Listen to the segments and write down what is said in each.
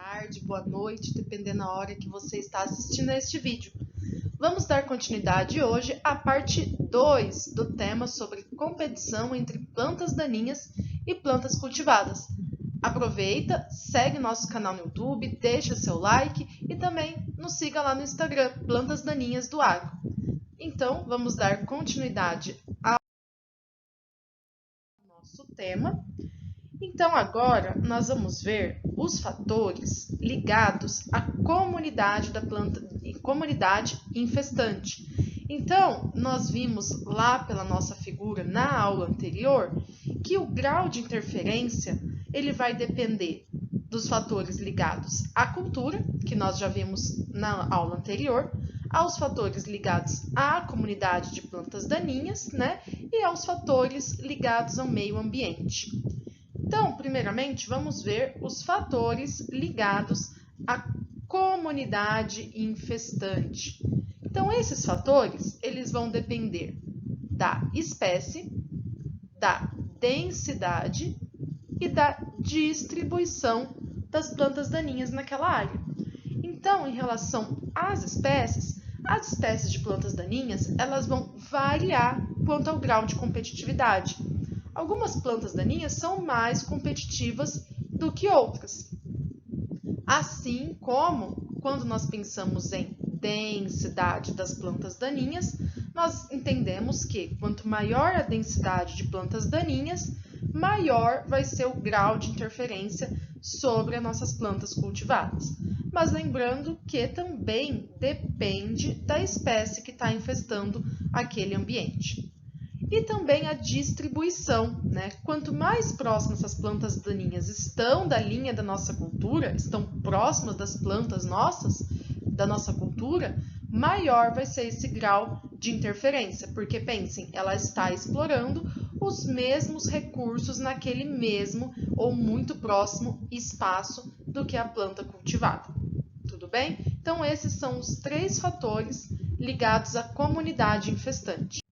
tarde, boa noite, dependendo da hora que você está assistindo a este vídeo. Vamos dar continuidade hoje à parte 2 do tema sobre competição entre plantas daninhas e plantas cultivadas. Aproveita, segue nosso canal no YouTube, deixa seu like e também nos siga lá no Instagram, Plantas Daninhas do Agro. Então, vamos dar continuidade ao nosso tema. Então, agora nós vamos ver os fatores ligados à comunidade da planta, comunidade infestante. Então, nós vimos lá pela nossa figura na aula anterior que o grau de interferência ele vai depender dos fatores ligados à cultura, que nós já vimos na aula anterior, aos fatores ligados à comunidade de plantas daninhas, né? E aos fatores ligados ao meio ambiente. Então, primeiramente, vamos ver os fatores ligados à comunidade infestante. Então, esses fatores, eles vão depender da espécie, da densidade e da distribuição das plantas daninhas naquela área. Então, em relação às espécies de plantas daninhas, elas vão variar quanto ao grau de competitividade. Algumas plantas daninhas são mais competitivas do que outras. Assim como, quando nós pensamos em densidade das plantas daninhas, nós entendemos que quanto maior a densidade de plantas daninhas, maior vai ser o grau de interferência sobre as nossas plantas cultivadas. Mas lembrando que também depende da espécie que está infestando aquele ambiente. E também a distribuição, né? Quanto mais próximas essas plantas daninhas estão da linha da nossa cultura, estão próximas das plantas nossas, da nossa cultura, maior vai ser esse grau de interferência, porque pensem, ela está explorando os mesmos recursos naquele mesmo ou muito próximo espaço do que a planta cultivada. Tudo bem? Então, esses são os 3 fatores ligados à comunidade infestante.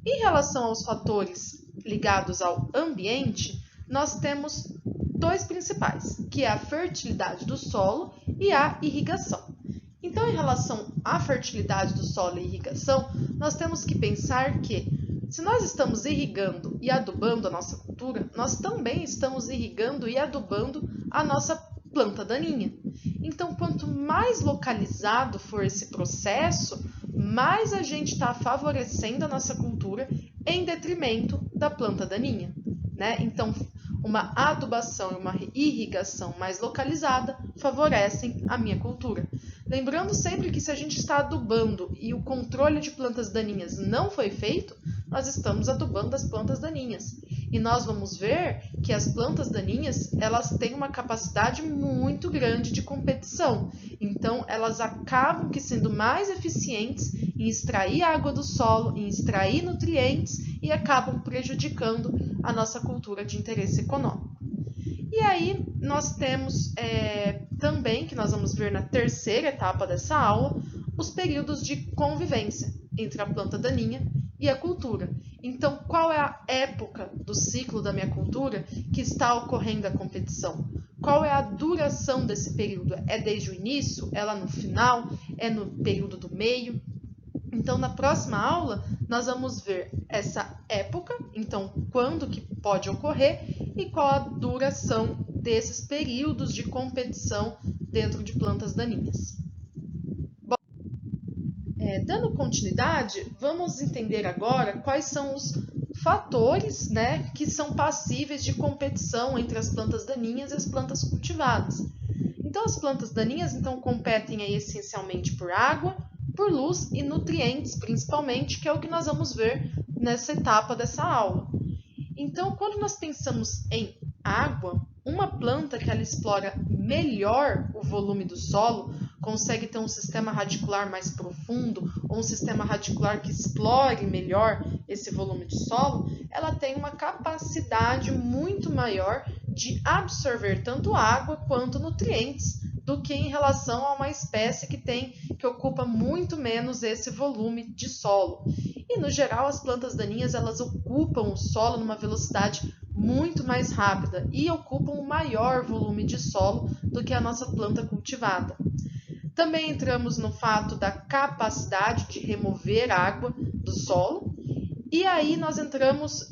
Em relação aos fatores ligados ao ambiente, nós temos 2 principais, que é a fertilidade do solo e a irrigação. Então, em relação à fertilidade do solo e irrigação, nós temos que pensar que, se nós estamos irrigando e adubando a nossa cultura, nós também estamos irrigando e adubando a nossa planta daninha. Então, quanto mais localizado for esse processo, mais a gente está favorecendo a nossa cultura em detrimento da planta daninha, né? Então, uma adubação e uma irrigação mais localizada favorecem a minha cultura. Lembrando sempre que se a gente está adubando e o controle de plantas daninhas não foi feito, nós estamos adubando as plantas daninhas. E nós vamos ver que as plantas daninhas, elas têm uma capacidade muito grande de competição. Então, elas acabam que sendo mais eficientes em extrair água do solo, em extrair nutrientes e acabam prejudicando a nossa cultura de interesse econômico. E aí, nós temos também, que nós vamos ver na terceira etapa dessa aula, os períodos de convivência entre a planta daninha e a cultura. Então, qual é a época do ciclo da minha cultura que está ocorrendo a competição? Qual é a duração desse período? É desde o início? É lá no final? É no período do meio? Então, na próxima aula, nós vamos ver essa época, então, quando que pode ocorrer e qual a duração desses períodos de competição dentro de plantas daninhas. Bom, dando continuidade, vamos entender agora quais são os fatores, né, que são passíveis de competição entre as plantas daninhas e as plantas cultivadas. Então, as plantas daninhas competem aí, essencialmente por água, por luz e nutrientes, principalmente, que é o que nós vamos ver nessa etapa dessa aula. Então, quando nós pensamos em água, uma planta que ela explora melhor o volume do solo, consegue ter um sistema radicular mais profundo, ou um sistema radicular que explore melhor esse volume de solo, ela tem uma capacidade muito maior de absorver tanto água quanto nutrientes do que em relação a uma espécie que ocupa muito menos esse volume de solo. E, no geral, as plantas daninhas elas ocupam o solo numa velocidade muito mais rápida e ocupam um maior volume de solo do que a nossa planta cultivada. Também entramos no fato da capacidade de remover água do solo. E aí nós entramos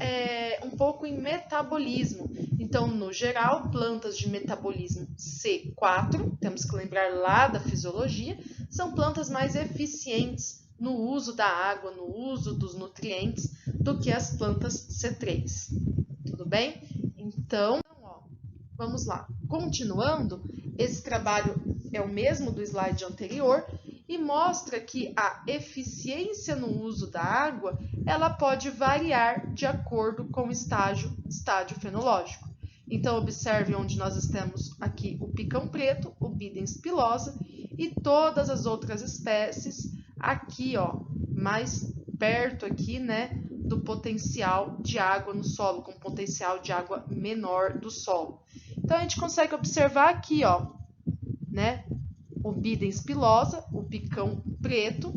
um pouco em metabolismo. Então, no geral, plantas de metabolismo C4, temos que lembrar lá da fisiologia, são plantas mais eficientes no uso da água, no uso dos nutrientes, do que as plantas C3. Tudo bem? Então, vamos lá. Continuando, esse trabalho é o mesmo do slide anterior e mostra que a eficiência no uso da água ela pode variar de acordo com o estágio fenológico. Então, observe onde nós temos aqui o picão preto, o Bidens pilosa e todas as outras espécies aqui, ó, mais perto aqui, né, do potencial de água no solo, com potencial de água menor do solo. Então, a gente consegue observar aqui, ó, né, o Bidens pilosa, o picão preto,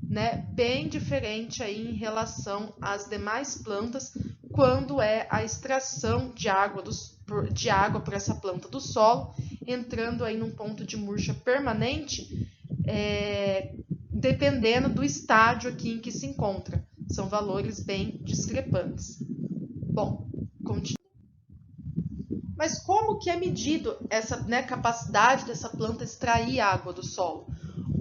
né, bem diferente aí em relação às demais plantas quando é a extração de água por essa planta do solo, entrando aí num ponto de murcha permanente, dependendo do estágio aqui em que se encontra. São valores bem discrepantes. Bom, continua. Mas como que é medido essa capacidade dessa planta extrair água do solo?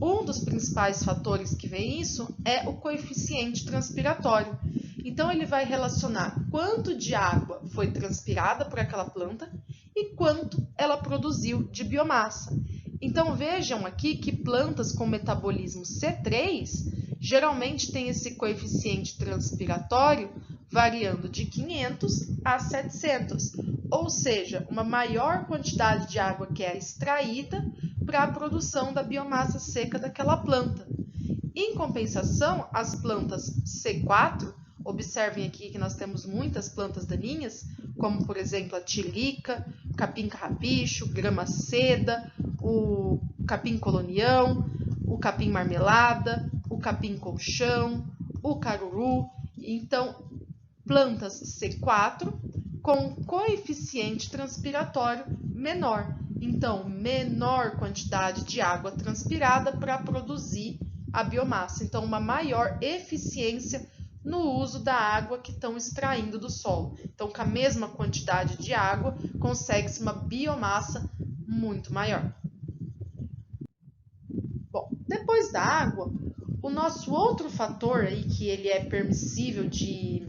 Um dos principais fatores que vê isso é o coeficiente transpiratório. Então, ele vai relacionar quanto de água foi transpirada por aquela planta e quanto ela produziu de biomassa. Então, vejam aqui que plantas com metabolismo C3 geralmente têm esse coeficiente transpiratório variando de 500 a 700, ou seja, uma maior quantidade de água que é extraída para a produção da biomassa seca daquela planta. Em compensação, as plantas C4, observem aqui que nós temos muitas plantas daninhas, como por exemplo a tiririca, capim carrapicho, grama seda, o capim colonião, o capim marmelada, o capim colchão, o caruru. Então, plantas C4 com coeficiente transpiratório menor. Então, menor quantidade de água transpirada para produzir a biomassa. Então, uma maior eficiência no uso da água que estão extraindo do solo. Então, com a mesma quantidade de água, consegue-se uma biomassa muito maior. Bom, depois da água, o nosso outro fator aí que ele é permissível de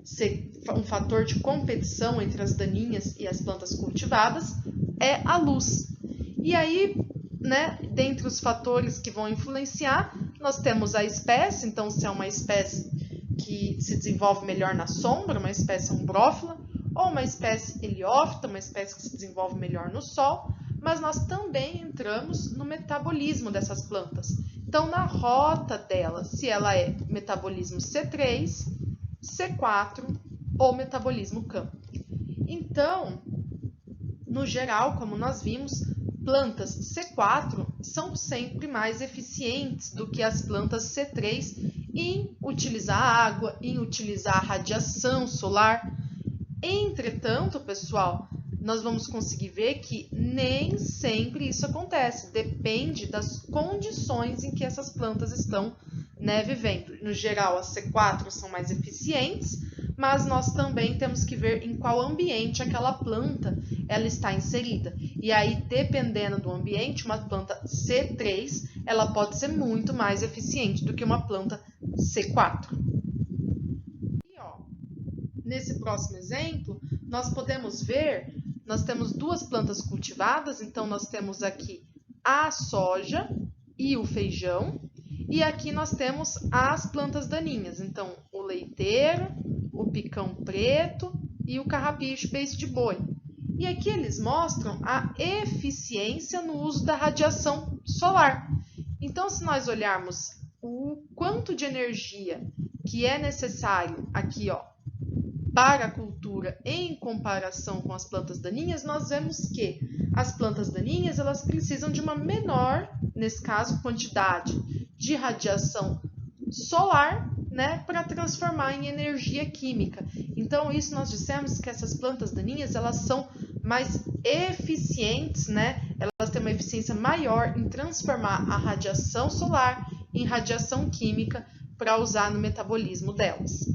ser um fator de competição entre as daninhas e as plantas cultivadas é a luz. E aí, né, dentre os fatores que vão influenciar, nós temos a espécie, então se é uma espécie que se desenvolve melhor na sombra, uma espécie umbrófila, ou uma espécie heliófita, uma espécie que se desenvolve melhor no sol, mas nós também entramos no metabolismo dessas plantas. Então, na rota dela, se ela é metabolismo C3, C4 ou metabolismo CAM. Então, no geral, como nós vimos, plantas C4 são sempre mais eficientes do que as plantas C3 em utilizar água, em utilizar radiação solar. Entretanto, pessoal, nós vamos conseguir ver que nem sempre isso acontece, depende das condições em que essas plantas estão, né, vivendo. No geral, as C4 são mais eficientes, mas nós também temos que ver em qual ambiente aquela planta ela está inserida. E aí, dependendo do ambiente, uma planta C3 ela pode ser muito mais eficiente do que uma planta C4. E, ó, nesse próximo exemplo, nós podemos ver, nós temos duas plantas cultivadas, então nós temos aqui a soja e o feijão, e aqui nós temos as plantas daninhas, então o leiteiro, o picão preto e o carrapicho beiço de boi. E aqui eles mostram a eficiência no uso da radiação solar. Então, se nós olharmos o quanto de energia que é necessário aqui, ó, para a cultura em comparação com as plantas daninhas, nós vemos que as plantas daninhas elas precisam de uma menor, nesse caso, quantidade de radiação solar, né, para transformar em energia química. Então, isso nós dissemos que essas plantas daninhas, elas são mais eficientes, né? Elas têm uma eficiência maior em transformar a radiação solar em radiação química para usar no metabolismo delas.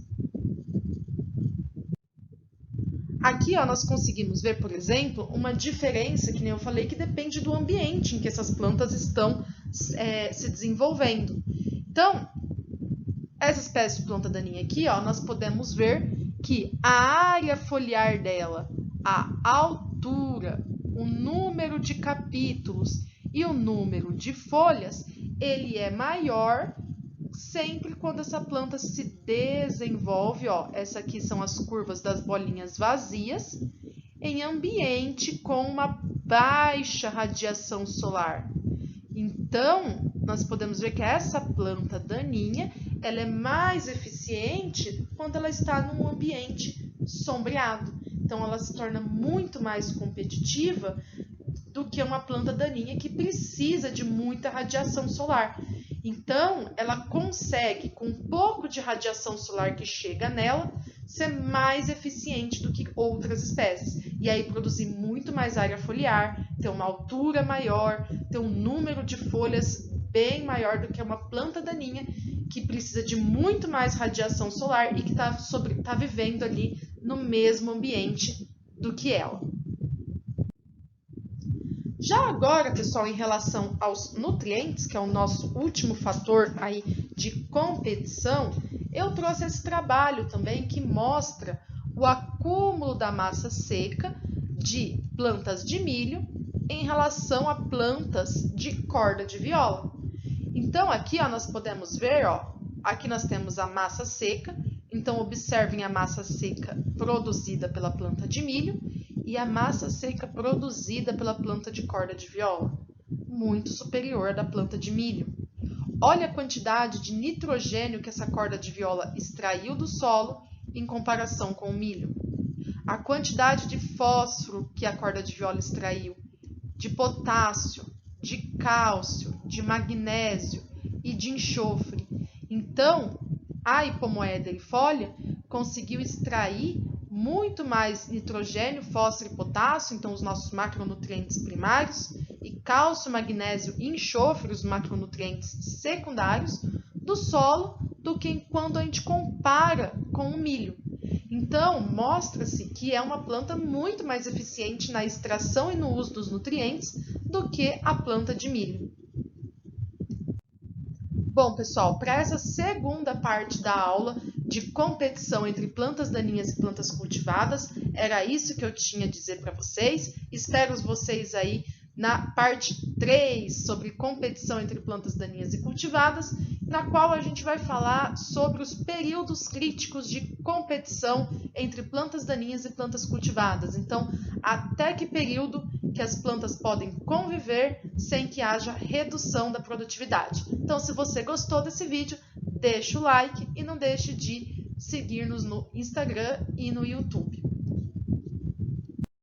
Aqui, ó, nós conseguimos ver, por exemplo, uma diferença, que nem eu falei, que depende do ambiente em que essas plantas estão se desenvolvendo. Então, essa espécie de planta daninha aqui, ó, nós podemos ver que a área foliar dela, a altura, o número de capítulos e o número de folhas, ele é maior sempre quando essa planta se desenvolve, ó, essa aqui são as curvas das bolinhas vazias, em ambiente com uma baixa radiação solar. Então, nós podemos ver que essa planta daninha, ela é mais eficiente quando ela está num ambiente sombreado. Então, ela se torna muito mais competitiva do que uma planta daninha que precisa de muita radiação solar. Então, ela consegue, com um pouco de radiação solar que chega nela, ser mais eficiente do que outras espécies. E aí produzir muito mais área foliar, ter uma altura maior, ter um número de folhas bem maior do que uma planta daninha que precisa de muito mais radiação solar e que está vivendo ali no mesmo ambiente do que ela. Já agora, pessoal, em relação aos nutrientes, que é o nosso último fator aí de competição, eu trouxe esse trabalho também que mostra o acúmulo da massa seca de plantas de milho em relação a plantas de corda de viola. Então, aqui ó, nós podemos ver, ó, aqui nós temos a massa seca, então observem a massa seca produzida pela planta de milho e a massa seca produzida pela planta de corda de viola, muito superior à da planta de milho. Olha a quantidade de nitrogênio que essa corda de viola extraiu do solo em comparação com o milho. A quantidade de fósforo que a corda de viola extraiu, de potássio, de cálcio, de magnésio e de enxofre. Então, a hipomoeda erifolia conseguiu extrair muito mais nitrogênio, fósforo e potássio, então os nossos macronutrientes primários, e cálcio, magnésio e enxofre, os macronutrientes secundários, do solo do que quando a gente compara com o milho. Então, mostra-se que é uma planta muito mais eficiente na extração e no uso dos nutrientes do que a planta de milho. Bom, pessoal, para essa segunda parte da aula de competição entre plantas daninhas e plantas cultivadas, era isso que eu tinha a dizer para vocês. Espero vocês aí na parte 3 sobre competição entre plantas daninhas e cultivadas, na qual a gente vai falar sobre os períodos críticos de competição entre plantas daninhas e plantas cultivadas. Então, até que período que as plantas podem conviver sem que haja redução da produtividade. Então, se você gostou desse vídeo, deixa o like e não deixe de seguir-nos no Instagram e no YouTube.